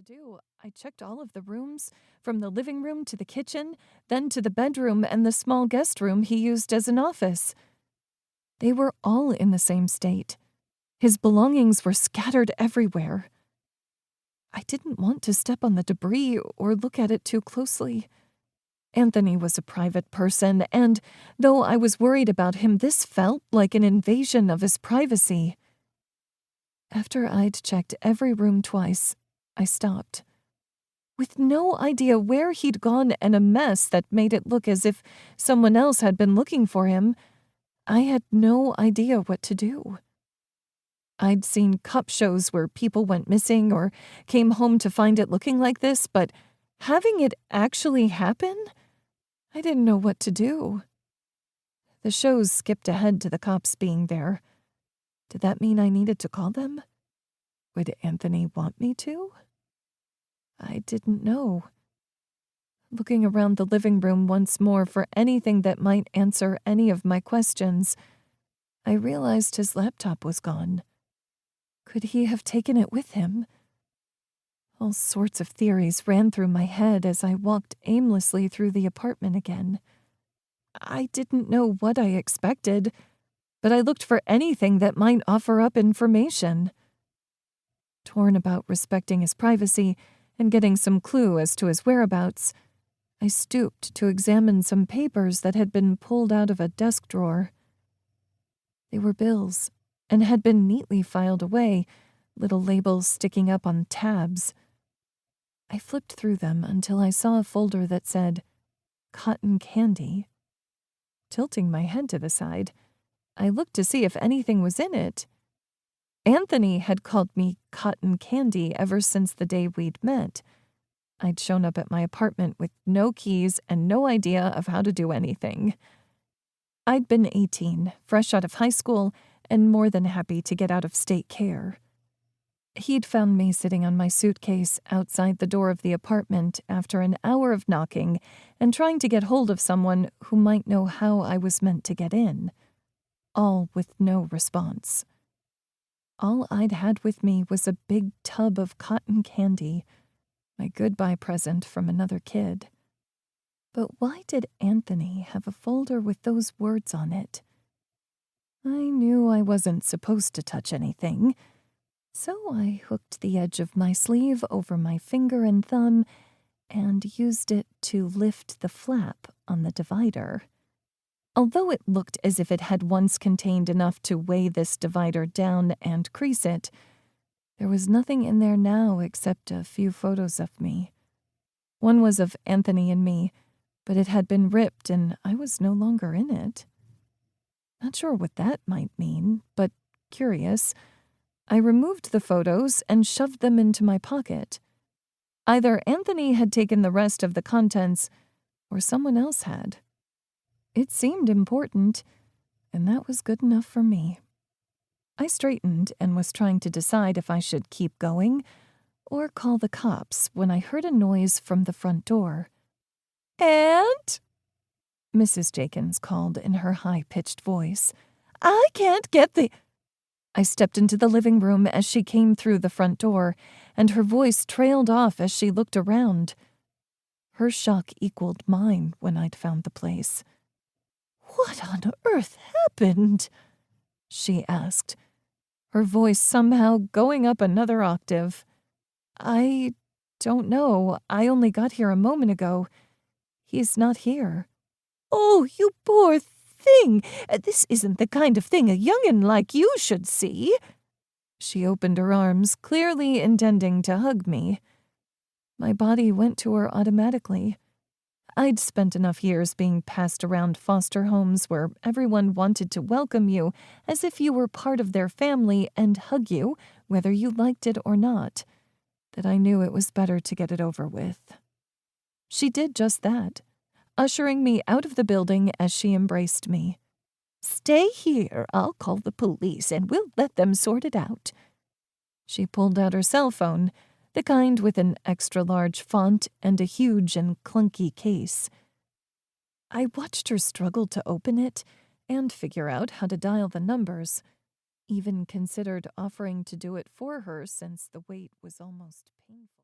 do. I checked all of the rooms, from the living room to the kitchen, then to the bedroom and the small guest room he used as an office. They were all in the same state. His belongings were scattered everywhere. I didn't want to step on the debris or look at it too closely. Anthony was a private person, and though I was worried about him, this felt like an invasion of his privacy. After I'd checked every room twice, I stopped. With no idea where he'd gone and a mess that made it look as if someone else had been looking for him, I had no idea what to do. I'd seen cop shows where people went missing or came home to find it looking like this, but having it actually happen? I didn't know what to do. The shows skipped ahead to the cops being there. Did that mean I needed to call them? Would Anthony want me to? I didn't know. Looking around the living room once more for anything that might answer any of my questions, I realized his laptop was gone. Could he have taken it with him? All sorts of theories ran through my head as I walked aimlessly through the apartment again. I didn't know what I expected, but I looked for anything that might offer up information. Torn about respecting his privacy and getting some clue as to his whereabouts, I stooped to examine some papers that had been pulled out of a desk drawer. They were bills and had been neatly filed away, little labels sticking up on tabs. I flipped through them until I saw a folder that said, Cotton Candy. Tilting my head to the side, I looked to see if anything was in it. Anthony had called me Cotton Candy ever since the day we'd met. I'd shown up at my apartment with no keys and no idea of how to do anything. I'd been 18, fresh out of high school, and more than happy to get out of state care. He'd found me sitting on my suitcase outside the door of the apartment after an hour of knocking and trying to get hold of someone who might know how I was meant to get in, all with no response. All I'd had with me was a big tub of cotton candy, my goodbye present from another kid. But why did Anthony have a folder with those words on it? I knew I wasn't supposed to touch anything, so I hooked the edge of my sleeve over my finger and thumb and used it to lift the flap on the divider. Although it looked as if it had once contained enough to weigh this divider down and crease it, there was nothing in there now except a few photos of me. One was of Anthony and me, but it had been ripped and I was no longer in it. Not sure what that might mean, but curious, I removed the photos and shoved them into my pocket. Either Anthony had taken the rest of the contents, or someone else had. It seemed important, and that was good enough for me. I straightened and was trying to decide if I should keep going or call the cops when I heard a noise from the front door. "Aunt?" Mrs. Jenkins called in her high-pitched voice. "I can't get the—" I stepped into the living room as she came through the front door, and her voice trailed off as she looked around. Her shock equaled mine when I'd found the place. "What on earth happened?" she asked, her voice somehow going up another octave. "I don't know. I only got here a moment ago. He's not here." "Oh, you poor thing! This isn't the kind of thing a young'un like you should see." She opened her arms, clearly intending to hug me. My body went to her automatically. I'd spent enough years being passed around foster homes where everyone wanted to welcome you as if you were part of their family and hug you, whether you liked it or not, that I knew it was better to get it over with. She did just that, ushering me out of the building as she embraced me. "Stay here. I'll call the police and we'll let them sort it out." She pulled out her cell phone, the kind with an extra-large font and a huge and clunky case. I watched her struggle to open it and figure out how to dial the numbers, even considered offering to do it for her since the wait was almost painful.